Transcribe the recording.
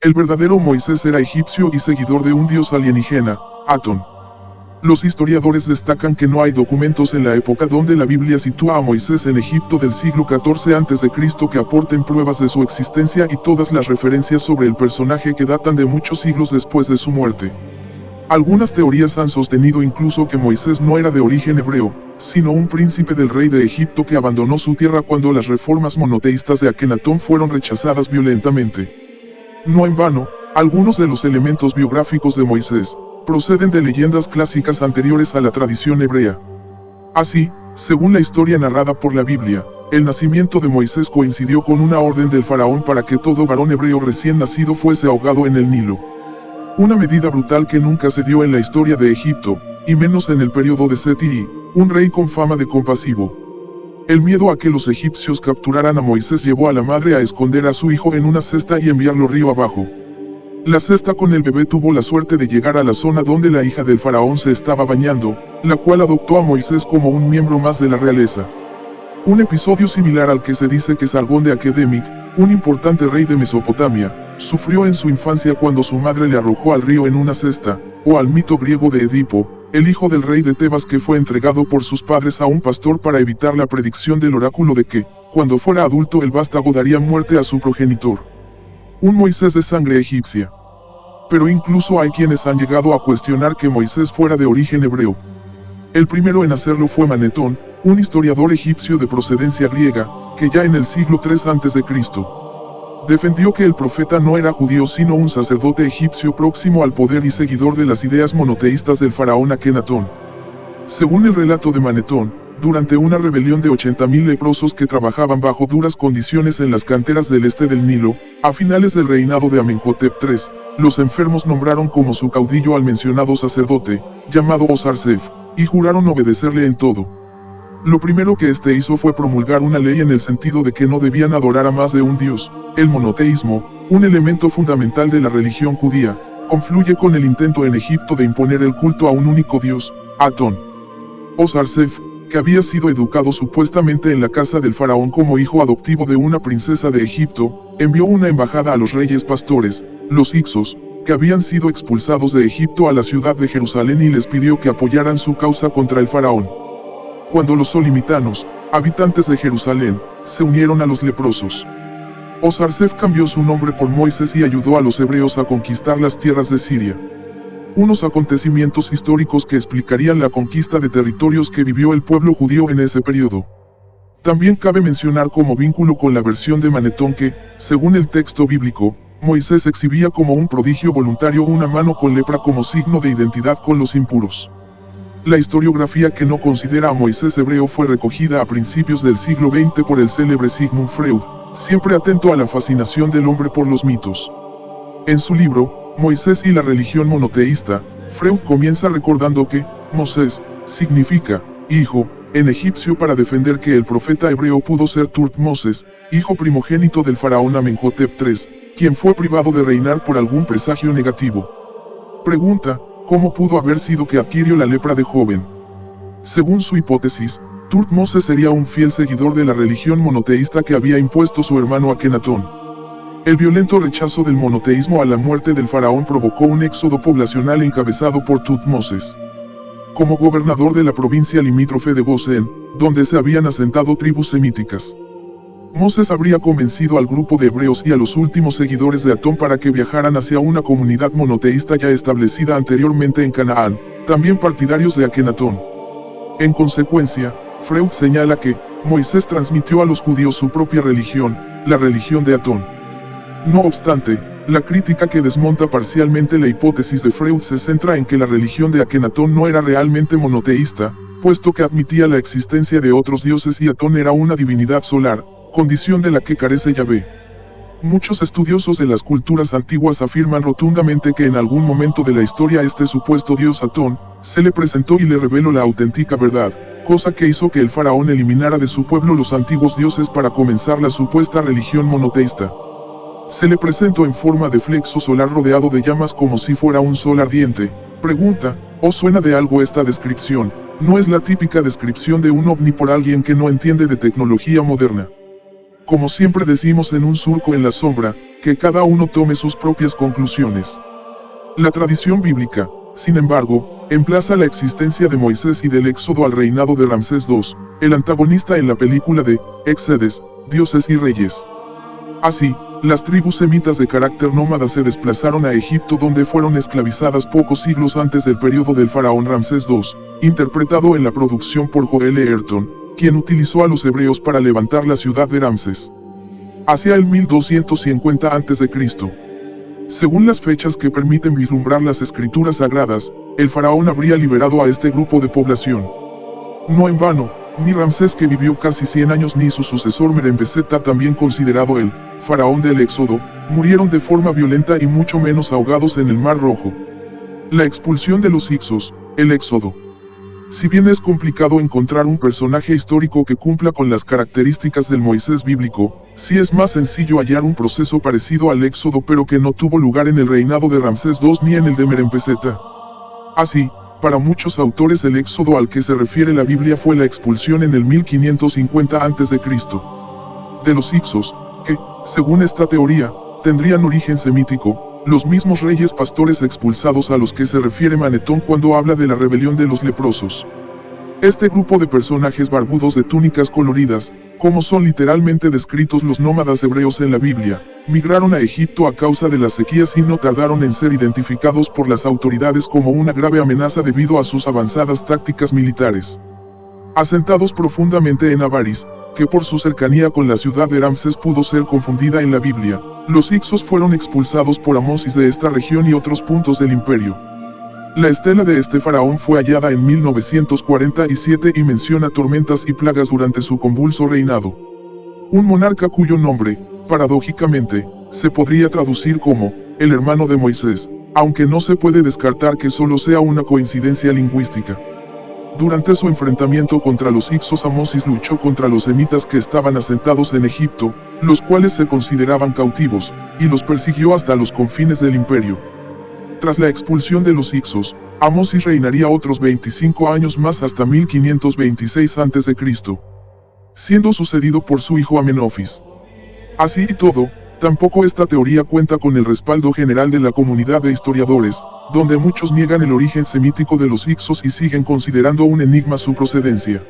El verdadero Moisés era egipcio y seguidor de un dios alienígena, Atón. Los historiadores destacan que no hay documentos en la época donde la Biblia sitúa a Moisés en Egipto del siglo XIV a.C. que aporten pruebas de su existencia y todas las referencias sobre el personaje que datan de muchos siglos después de su muerte. Algunas teorías han sostenido incluso que Moisés no era de origen hebreo, sino un príncipe del rey de Egipto que abandonó su tierra cuando las reformas monoteístas de Akenatón fueron rechazadas violentamente. No en vano, algunos de los elementos biográficos de Moisés proceden de leyendas clásicas anteriores a la tradición hebrea. Así, según la historia narrada por la Biblia, el nacimiento de Moisés coincidió con una orden del faraón para que todo varón hebreo recién nacido fuese ahogado en el Nilo. Una medida brutal que nunca se dio en la historia de Egipto, y menos en el periodo de Seti, un rey con fama de compasivo. El miedo a que los egipcios capturaran a Moisés llevó a la madre a esconder a su hijo en una cesta y enviarlo río abajo. La cesta con el bebé tuvo la suerte de llegar a la zona donde la hija del faraón se estaba bañando, la cual adoptó a Moisés como un miembro más de la realeza. Un episodio similar al que se dice que Sargón de Akdamit, un importante rey de Mesopotamia, sufrió en su infancia cuando su madre le arrojó al río en una cesta, o al mito griego de Edipo, el hijo del rey de Tebas que fue entregado por sus padres a un pastor para evitar la predicción del oráculo de que, cuando fuera adulto el vástago daría muerte a su progenitor. Un Moisés de sangre egipcia. Pero incluso hay quienes han llegado a cuestionar que Moisés fuera de origen hebreo. El primero en hacerlo fue Manetón, un historiador egipcio de procedencia griega, que ya en el siglo III a.C. defendió que el profeta no era judío sino un sacerdote egipcio próximo al poder y seguidor de las ideas monoteístas del faraón Akenatón. Según el relato de Manetón, durante una rebelión de 80.000 leprosos que trabajaban bajo duras condiciones en las canteras del este del Nilo, a finales del reinado de Amenhotep III, los enfermos nombraron como su caudillo al mencionado sacerdote, llamado Osarsef, y juraron obedecerle en todo. Lo primero que este hizo fue promulgar una ley en el sentido de que no debían adorar a más de un dios. El monoteísmo, un elemento fundamental de la religión judía, confluye con el intento en Egipto de imponer el culto a un único dios, Atón. Osarsef, que había sido educado supuestamente en la casa del faraón como hijo adoptivo de una princesa de Egipto, envió una embajada a los reyes pastores, los Hyksos, que habían sido expulsados de Egipto a la ciudad de Jerusalén y les pidió que apoyaran su causa contra el faraón. Cuando los solimitanos, habitantes de Jerusalén, se unieron a los leprosos, Osarsef cambió su nombre por Moisés y ayudó a los hebreos a conquistar las tierras de Siria. Unos acontecimientos históricos que explicarían la conquista de territorios que vivió el pueblo judío en ese periodo. También cabe mencionar como vínculo con la versión de Manetón que, según el texto bíblico, Moisés exhibía como un prodigio voluntario una mano con lepra como signo de identidad con los impuros. La historiografía que no considera a Moisés hebreo fue recogida a principios del siglo XX por el célebre Sigmund Freud, siempre atento a la fascinación del hombre por los mitos. En su libro, Moisés y la religión monoteísta, Freud comienza recordando que, Moses, significa, hijo, en egipcio para defender que el profeta hebreo pudo ser Tutmoses, hijo primogénito del faraón Amenhotep III, quien fue privado de reinar por algún presagio negativo. Pregunta, ¿cómo pudo haber sido que adquirió la lepra de joven? Según su hipótesis, Tutmoses sería un fiel seguidor de la religión monoteísta que había impuesto su hermano Akenatón. El violento rechazo del monoteísmo a la muerte del faraón provocó un éxodo poblacional encabezado por Tutmoses. Como gobernador de la provincia limítrofe de Gosén, donde se habían asentado tribus semíticas, Moses habría convencido al grupo de hebreos y a los últimos seguidores de Atón para que viajaran hacia una comunidad monoteísta ya establecida anteriormente en Canaán, también partidarios de Akenatón. En consecuencia, Freud señala que, Moisés transmitió a los judíos su propia religión, la religión de Atón. No obstante, la crítica que desmonta parcialmente la hipótesis de Freud se centra en que la religión de Akenatón no era realmente monoteísta, puesto que admitía la existencia de otros dioses y Atón era una divinidad solar, condición de la que carece Yahvé. Muchos estudiosos de las culturas antiguas afirman rotundamente que en algún momento de la historia este supuesto dios Atón, se le presentó y le reveló la auténtica verdad, cosa que hizo que el faraón eliminara de su pueblo los antiguos dioses para comenzar la supuesta religión monoteísta. Se le presentó en forma de flexo solar rodeado de llamas como si fuera un sol ardiente. Pregunta, ¿os suena de algo esta descripción? No es la típica descripción de un ovni por alguien que no entiende de tecnología moderna. como siempre decimos en Un surco en la sombra, que cada uno tome sus propias conclusiones. La tradición bíblica, sin embargo, emplaza la existencia de Moisés y del éxodo al reinado de Ramsés II, el antagonista en la película de Éxodes, Dioses y Reyes. Así, las tribus semitas de carácter nómada se desplazaron a Egipto, donde fueron esclavizadas pocos siglos antes del periodo del faraón Ramsés II, interpretado en la producción por Joel Ayrton, quien utilizó a los hebreos para levantar la ciudad de Ramsés. Hacia el 1250 a.C. Según las fechas que permiten vislumbrar las escrituras sagradas, el faraón habría liberado a este grupo de población. No en vano, ni Ramsés, que vivió casi 100 años, ni su sucesor Merembeseta, también considerado el faraón del Éxodo, murieron de forma violenta y mucho menos ahogados en el Mar Rojo. La expulsión de los Hicsos, el Éxodo. Si bien es complicado encontrar un personaje histórico que cumpla con las características del Moisés bíblico, sí es más sencillo hallar un proceso parecido al Éxodo, pero que no tuvo lugar en el reinado de Ramsés II ni en el de Merembeseta. Así, para muchos autores el éxodo al que se refiere la Biblia fue la expulsión en el 1550 a.C. de los Hicsos, que, según esta teoría, tendrían origen semítico, los mismos reyes pastores expulsados a los que se refiere Manetón cuando habla de la rebelión de los leprosos. Este grupo de personajes barbudos de túnicas coloridas, como son literalmente descritos los nómadas hebreos en la Biblia, migraron a Egipto a causa de las sequías y no tardaron en ser identificados por las autoridades como una grave amenaza debido a sus avanzadas tácticas militares. Asentados profundamente en Avaris, que por su cercanía con la ciudad de Ramsés pudo ser confundida en la Biblia, los Hicsos fueron expulsados por Amosis de esta región y otros puntos del imperio. La estela de este faraón fue hallada en 1947 y menciona tormentas y plagas durante su convulso reinado. Un monarca cuyo nombre, paradójicamente, se podría traducir como el hermano de Moisés, aunque no se puede descartar que solo sea una coincidencia lingüística. Durante su enfrentamiento contra los Hicsos, Amosis luchó contra los semitas que estaban asentados en Egipto, los cuales se consideraban cautivos, y los persiguió hasta los confines del imperio. Tras la expulsión de los Hicsos, Amosis reinaría otros 25 años más hasta 1526 a.C., siendo sucedido por su hijo Amenofis. Así y todo, tampoco esta teoría cuenta con el respaldo general de la comunidad de historiadores, donde muchos niegan el origen semítico de los Hicsos y siguen considerando un enigma su procedencia.